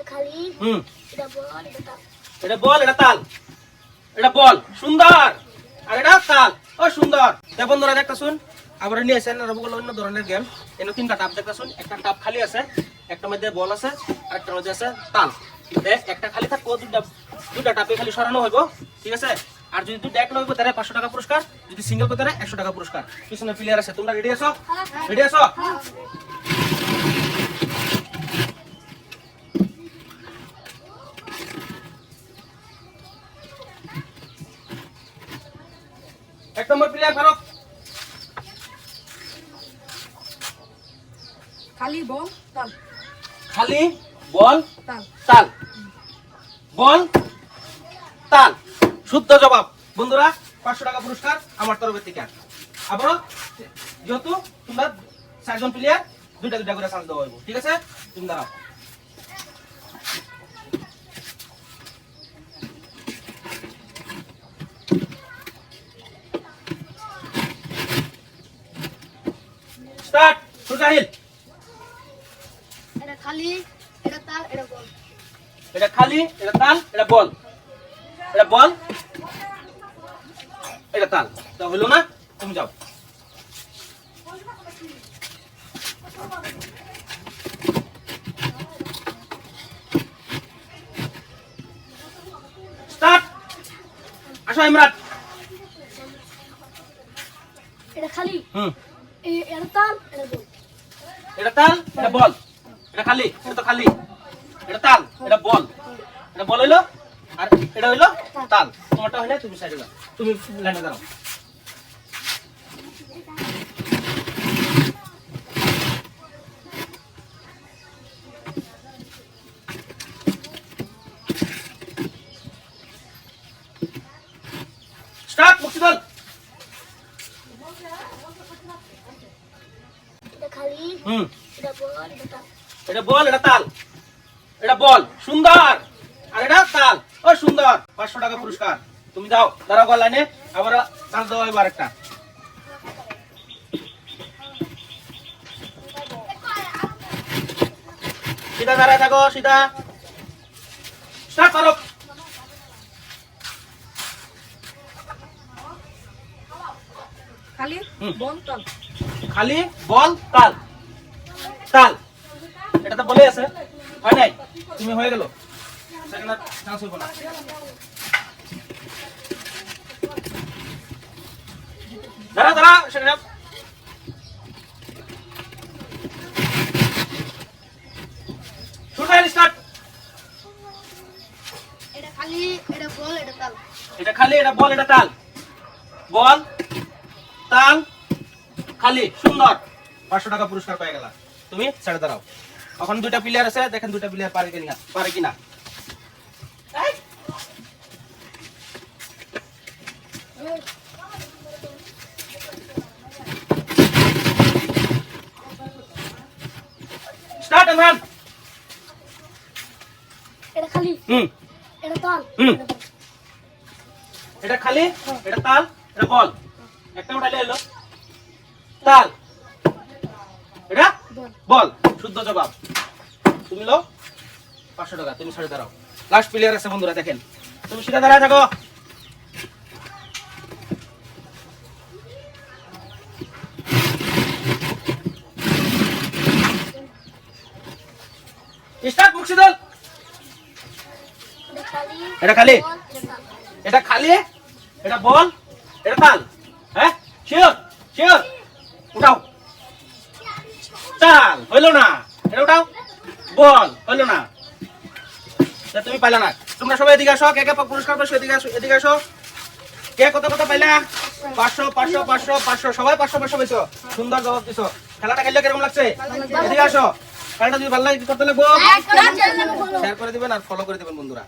খালি এটা বল এটা তাল। এটা বল এটা তাল। এটা বল সুন্দর আর এটা তাল। ও সুন্দর। তে বন্ধুরা একটা শুন আবার নিয়ে আসেন রবগুলো অন্য ধরনের গেম। এনে তিনটা টাপ দেখা শুন, একটা টাপ খালি আছে, একটা মধ্যে বল আছে আর একটা মধ্যে আছে তাল। দেখ একটা খালি থাকবো, দুটা টাপে খালি সরানো হইব, ঠিক আছে? আর যদি দুটো এক লইব তাহলে 500 টাকা পুরস্কার, যদি সিঙ্গেল করতে 100 টাকা পুরস্কার। পিছনে প্লেয়ার আছে, তোমরা রেডি আছো? রেডি আছো? এক নম্বর প্লেয়ার ফারুক। খালি বল তাল। খালি বল তাল। তাল। বল তাল। শুদ্ধ জবাব বন্ধুরা, 500 টাকা পুরস্কার আমার তরফ থেকে। আবার যেহেতু তোমরা 4 জন প্লেয়ার, দুইটা দুইটা করে চান্স দেওয়া হইব, ঠিক আছে? তুমি দাঁড়াও। স্টার্ট। সুজাহিল। এটা খালি এটা তাল এটা বল। এটা খালি এটা তাল এটা বল। এটা বল এটা তাল। তো হলো না, তুমি যাও। স্টার্ট। আসো ইমরান। এটা খালি এটা তাল এটা বল। এটা তাল এটা বল। এটা খালি এটা তো খালি। এটা তাল এটা বল। এটা বল হইলো আর এটা হইলো তাল। তোমারটা হইলে তুমি সাইডে যাও, তুমি লাইনে দাঁড়াও। স্টার্ট মুক্তিদল। এটা খালি এটা বল এটা তাল। এটা বল এটা তাল। এটা বল সুন্দর আর এটা তাল। ও সুন্দর, 500 টাকা পুরস্কার। তুমি যাও, দাঁড়াও গো লাইনে, আবার চান্স দেওয়া হবে আরেকটা। সিধা দাঁড়ায় থাকো, সিধা। স্টার্ট করো। খালি বল তাল। খালি বল তাল। তাল এটা তো বলে আছে, হয় নাই? তুমি হয়ে গেল, সেকেন্ড চান্স হইব না। দাঁড়া দাঁড়া সেকেন্ড। শুরু স্টার্ট। এটা খালি এটা বল এটা তাল। এটা খালি এটা বল এটা তাল। বল তাল খালি সুন্দর, 500 টাকা পুরস্কার পেয়ে গেলা। তুমি ছেড়ে দাঁড়াও। এখন দুইটা প্লেয়ার আছে, দেখেন দুইটা প্লেয়ার পারে কিনা। স্টার্ট ইমরান। এটা খালি এটা তাল। এটা খালি এটা তাল এটা বল। একটা উঠাইলে এলো তাল, এটা বল। শুদ্ধ জবাব। তুমি লো 500 টাকা, তুমি সরে দাঁড়াও। লাস্ট প্লেয়ার আছে বন্ধুরা, দেখেন। তুমি সিধা দাঁড়ায় থাকো। স্টার্ট মুক্তিদল। এটা খালি এটা খালি এটা বল এটা তাল। হ্যাঁ শিওর শিওর। উঠাও। তাল হইলো না, এটা উঠাও। বল হইলো না, তুমি পাইলা না। তোমরা সবাই এদিকে আসো, কে কে পুরস্কার পাইছো এদিকে আসো, এদিকে আসো। কে কত কত পাইলা? 500 500 500 500 সবাই 500 500 পাইছো। সুন্দর জবাব দিছো। খেলাটা খেললে কিরকম লাগছে? এদিকে আসো। খেলাটা যদি ভালো লাগে কি করতে লাগবে? শেয়ার করে দিবেন আর ফলো করে দিবেন বন্ধুরা।